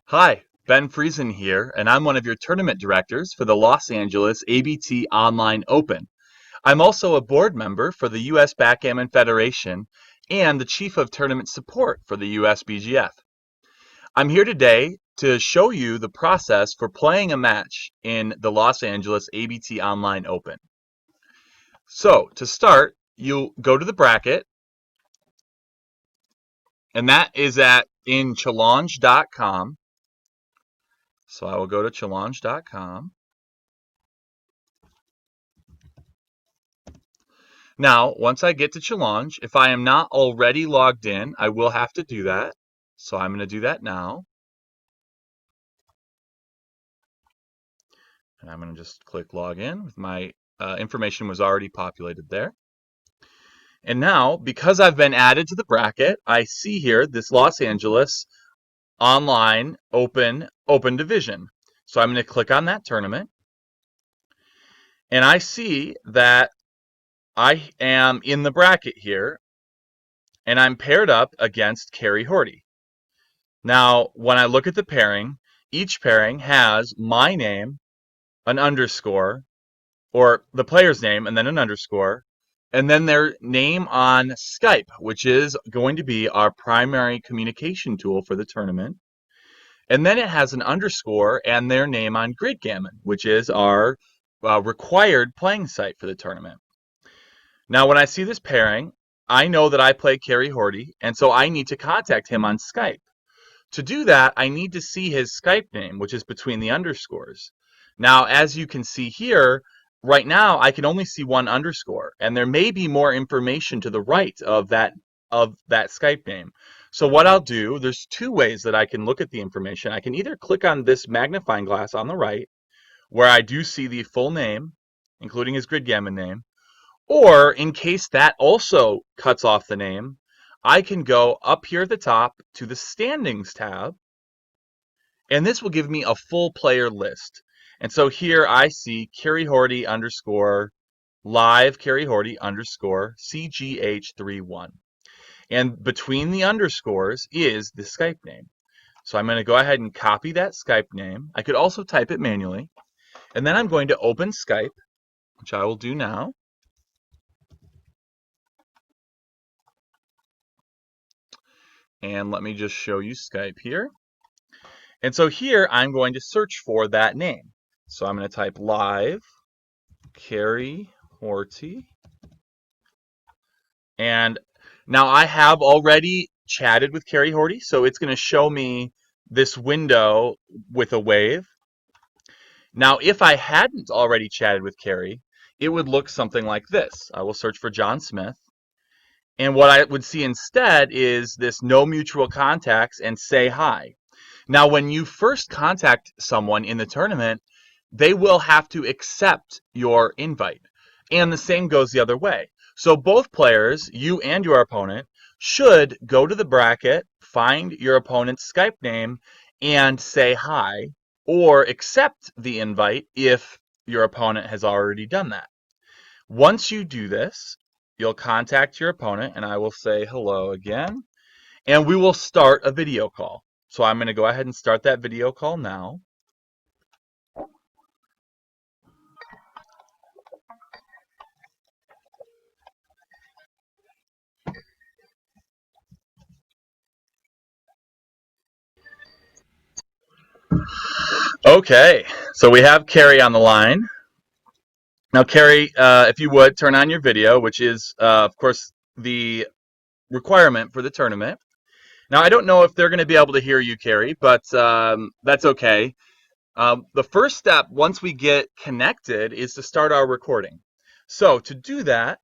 Hi, Ben Friesen here, and I'm one of your tournament directors for the Los Angeles ABT Online Open. I'm also a board member for the U.S. Backgammon Federation and the chief of tournament support for the U.S. BGF. I'm here today to show you the process for playing a match in the Los Angeles ABT Online Open. So, to start, you'll go to the bracket, and that is in challonge.com. So I will go to challonge.com. Now, once I get to Challonge, if I am not already logged in, I will have to do that. So I'm going to do that now. And I'm going to just click login. My information was already populated there. And now, because I've been added to the bracket, I see here this Los Angeles Online Open Division. So I'm going to click on that tournament. And I see that I am in the bracket here, and I'm paired up against Carrie Horty. Now, when I look at the pairing, each pairing has my name, an underscore, or the player's name, and then an underscore, and then their name on Skype, which is going to be our primary communication tool for the tournament. And then it has an underscore and their name on Gridgammon, which is our required playing site for the tournament. Now, when I see this pairing, I know that I play Carrie Horty, and so I need to contact him on Skype. To do that, I need to see his Skype name, which is between the underscores. Now, as you can see here, right now I can only see one underscore, and there may be more information to the right of that Skype name. So what I'll do, there's two ways that I can look at the information. I can either click on this magnifying glass on the right, where I do see the full name, including his Gridgammon name, or in case that also cuts off the name, I can go up here at the top to the Standings tab, and this will give me a full player list. And so here I see Carrie Horty underscore live Carrie Horty underscore CGH31. And between the underscores is the Skype name. So I'm going to go ahead and copy that Skype name. I could also type it manually. And then I'm going to open Skype, which I will do now. And let me just show you Skype here. And so here I'm going to search for that name. So I'm going to type live Carrie Horty. And now I have already chatted with Carrie Horty, so it's going to show me this window with a wave. Now, if I hadn't already chatted with Carrie, it would look something like this. I will search for John Smith. And what I would see instead is this no mutual contacts and say hi. Now, when you first contact someone in the tournament, they will have to accept your invite. And the same goes the other way. So both players, you and your opponent, should go to the bracket, find your opponent's Skype name, and say hi, or accept the invite if your opponent has already done that. Once you do this, you'll contact your opponent, and I will say hello again, and we will start a video call. So I'm going to go ahead and start that video call now. Okay, so we have Carrie on the line. Now, Carrie, if you would, turn on your video, which is, of course, the requirement for the tournament. Now, I don't know if they're going to be able to hear you, Carrie, but that's okay. The first step, once we get connected, is to start our recording. So to do that,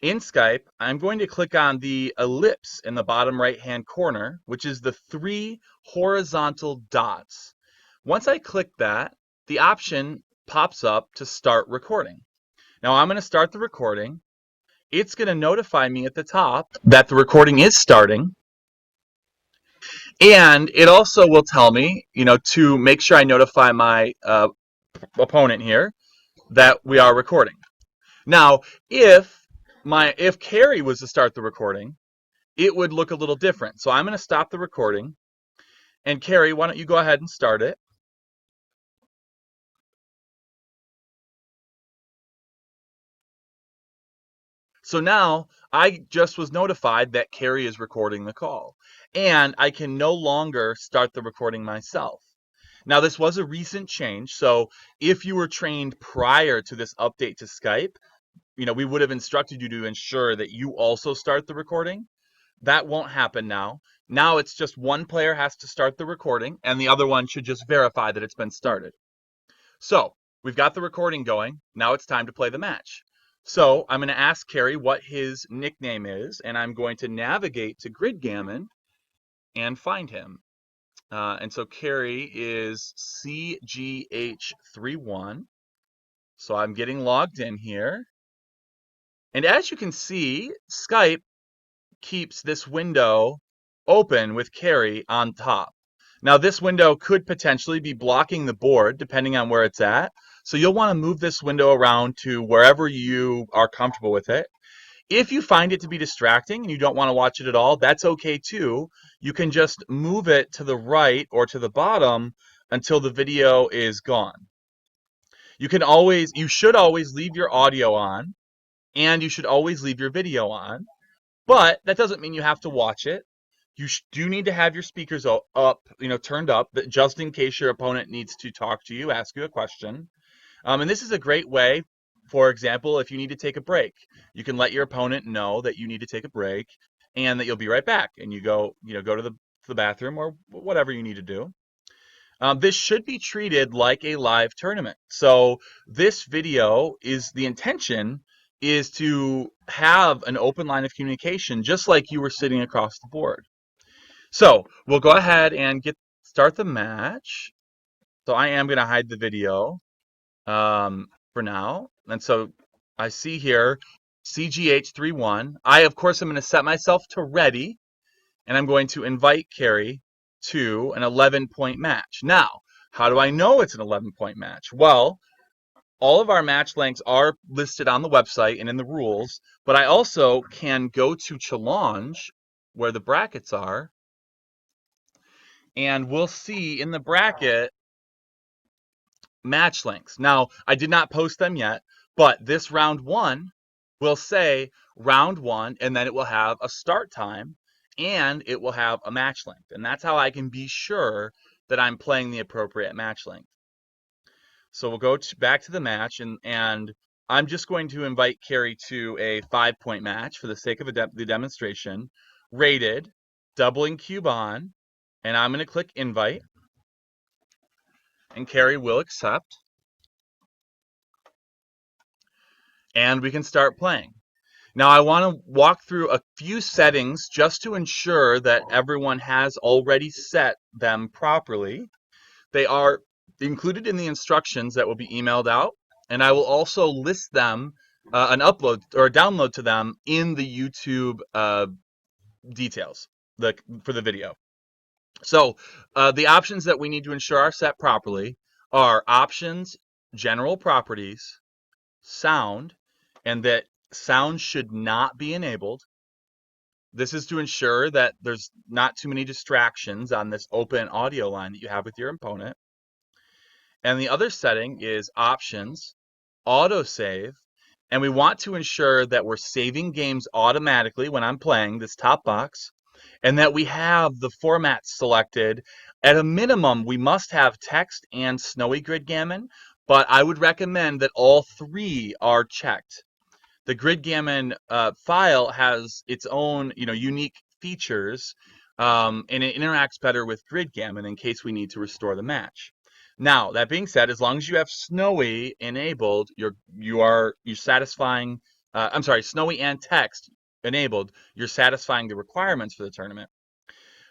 in Skype, I'm going to click on the ellipse in the bottom right-hand corner, which is the 3 horizontal dots. Once I click that, the option pops up to start recording. Now I'm going to start the recording. It's going to notify me at the top that the recording is starting. And it also will tell me, to make sure I notify my opponent here that we are recording. Now, if Carrie was to start the recording, it would look a little different. So I'm going to stop the recording. And Carrie, why don't you go ahead and start it? So now I just was notified that Carrie is recording the call, and I can no longer start the recording myself. Now, this was a recent change, so if you were trained prior to this update to Skype, we would have instructed you to ensure that you also start the recording. That won't happen now. Now it's just one player has to start the recording, and the other one should just verify that it's been started. So we've got the recording going. Now it's time to play the match. So I'm going to ask Carrie what his nickname is, and I'm going to navigate to Grid Gammon and find him. And so Carrie is CGH31. So I'm getting logged in here. And as you can see, Skype keeps this window open with Carrie on top. Now, this window could potentially be blocking the board depending on where it's at. So you'll want to move this window around to wherever you are comfortable with it. If you find it to be distracting and you don't want to watch it at all, that's okay too. You can just move it to the right or to the bottom until the video is gone. You should always leave your audio on, and you should always leave your video on. But that doesn't mean you have to watch it. You do need to have your speakers up, turned up, just in case your opponent needs to talk to you, ask you a question. And this is a great way, for example, if you need to take a break, you can let your opponent know that you need to take a break and that you'll be right back. And you go to the bathroom or whatever you need to do. This should be treated like a live tournament. So this video the intention is to have an open line of communication, just like you were sitting across the board. So we'll go ahead and start the match. So I am going to hide the video for now. And so I see here CGH31. I, of course, am going to set myself to ready, and I'm going to invite Carrie to an 11-point match. Now, how do I know it's an 11-point match? Well, all of our match lengths are listed on the website and in the rules, but I also can go to Challonge, where the brackets are, and we'll see in the bracket match lengths. Now, I did not post them yet, but this round one will say round one, and then it will have a start time, and it will have a match length. And that's how I can be sure that I'm playing the appropriate match length. So we'll go back to the match, and I'm just going to invite Carrie to a 5-point match for the sake of the demonstration, rated, doubling cube on, and I'm going to click invite, and Carrie will accept, and we can start playing. Now I want to walk through a few settings just to ensure that everyone has already set them properly. They are included in the instructions that will be emailed out, and I will also list them, an upload or a download to them in the YouTube details for the video. So the options that we need to ensure are set properly are options, general properties, sound, and that sound should not be enabled. This is to ensure that there's not too many distractions on this open audio line that you have with your opponent. And the other setting is options, autosave, and we want to ensure that we're saving games automatically when I'm playing this top box, and that we have the formats selected. At a minimum, we must have text and snowy grid gammon, but I would recommend that all three are checked. The grid gammon file has its own unique features, and it interacts better with grid gammon in case we need to restore the match. Now, that being said, as long as you have snowy enabled, you're satisfying. I'm sorry, snowy and text enabled, you're satisfying the requirements for the tournament.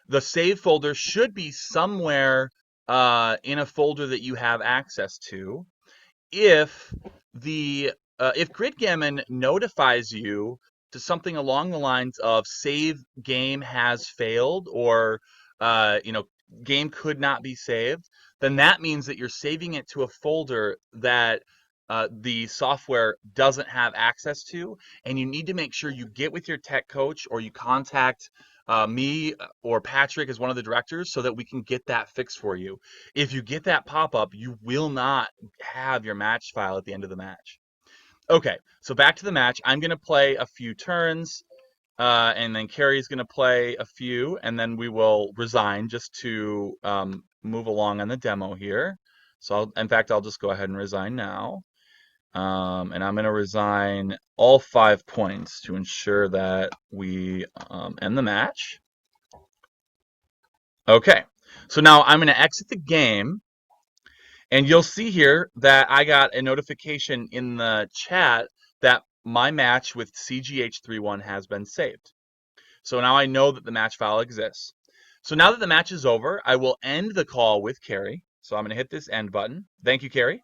The save folder should be somewhere in a folder that you have access to. If Grid Gammon notifies you to something along the lines of save game has failed, or game could not be saved, then that means that you're saving it to a folder that the software doesn't have access to, and you need to make sure you get with your tech coach or you contact me or Patrick as one of the directors so that we can get that fixed for you. If you get that pop-up, you will not have your match file at the end of the match. Okay, so back to the match. I'm going to play a few turns, and then Carrie's going to play a few, and then we will resign just to move along on the demo here. So, in fact, I'll just go ahead and resign now. And I'm going to resign all 5 points to ensure that we end the match. Okay, so now I'm going to exit the game, and you'll see here that I got a notification in the chat that my match with CGH31 has been saved. So now I know that the match file exists. So now that the match is over, I will end the call with Carrie. So I'm going to hit this end button. Thank you, Carrie.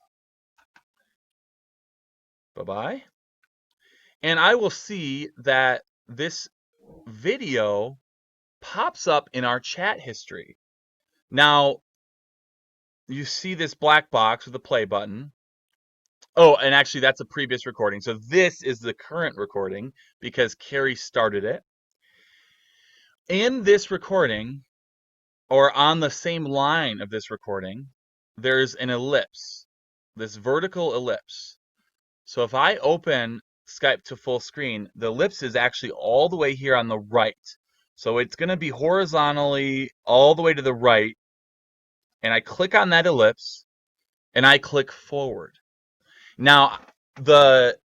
Bye-bye. And I will see that this video pops up in our chat history. Now, you see this black box with the play button. Oh, and actually that's a previous recording. So this is the current recording because Carrie started it. In this recording, or on the same line of this recording, there's an ellipse, this vertical ellipse. So if I open Skype to full screen, the ellipse is actually all the way here on the right. So it's going to be horizontally all the way to the right. And I click on that ellipse, and I click forward. Now, the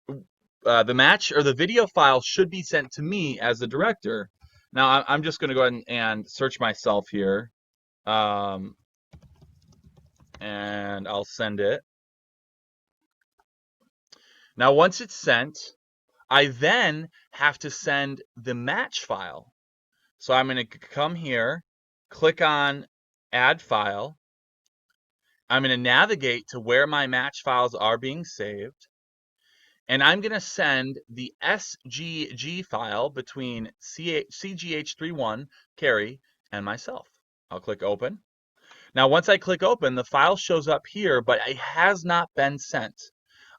match or the video file should be sent to me as the director. Now, I'm just going to go ahead and search myself here. And I'll send it. Now, once it's sent, I then have to send the match file. So I'm going to come here, click on Add File. I'm going to navigate to where my match files are being saved. And I'm going to send the SGG file between CGH31, Carrie, and myself. I'll click Open. Now, once I click Open, the file shows up here, but it has not been sent.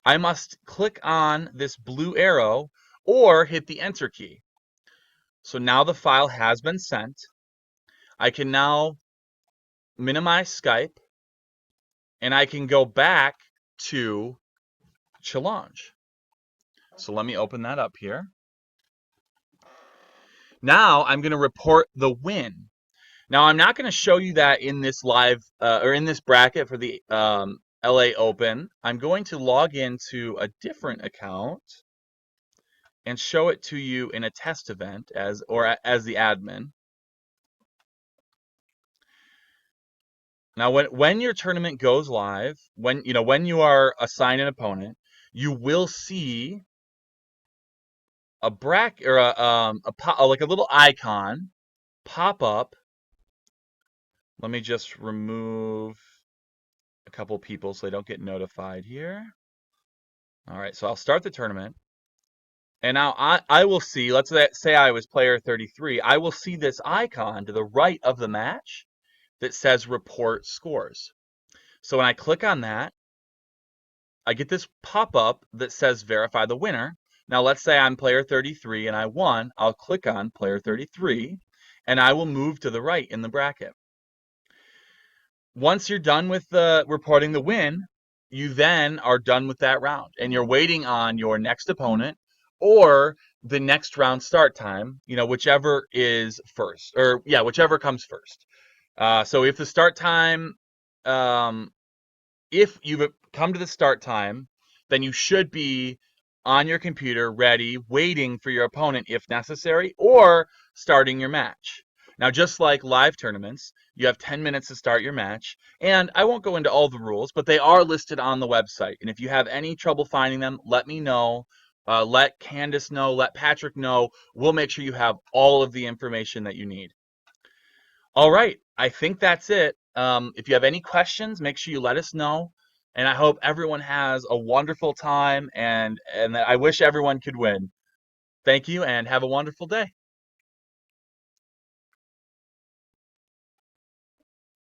I must click on this blue arrow or hit the Enter key. So now the file has been sent. I can now minimize Skype, and I can go back to Challonge. So let me open that up here. Now I'm going to report the win. Now I'm not going to show you that in this live or in this bracket for the LA Open. I'm going to log into a different account and show it to you in a test event as the admin. Now when your tournament goes live, when you are assigned an opponent, you will see a bracket or like a little icon pop up. Let me just remove a couple people so they don't get notified here. All right, so I'll start the tournament. And now I will see, let's say I was player 33, I will see this icon to the right of the match that says report scores. So when I click on that, I get this pop-up that says verify the winner. Now let's say I'm player 33 and I won. I'll click on player 33 and I will move to the right in the bracket. Once you're done with reporting the win, you then are done with that round and you're waiting on your next opponent or the next round start time, whichever is first, or whichever comes first. So if the start time, if you've come to the start time, then you should be on your computer ready, waiting for your opponent if necessary, or starting your match. Now, just like live tournaments, you have 10 minutes to start your match, and I won't go into all the rules, but they are listed on the website. And if you have any trouble finding them, let me know. Let Candace know, let Patrick know. We'll make sure you have all of the information that you need. All right, I think that's it. If you have any questions, make sure you let us know. And I hope everyone has a wonderful time, and I wish everyone could win. Thank you, and have a wonderful day.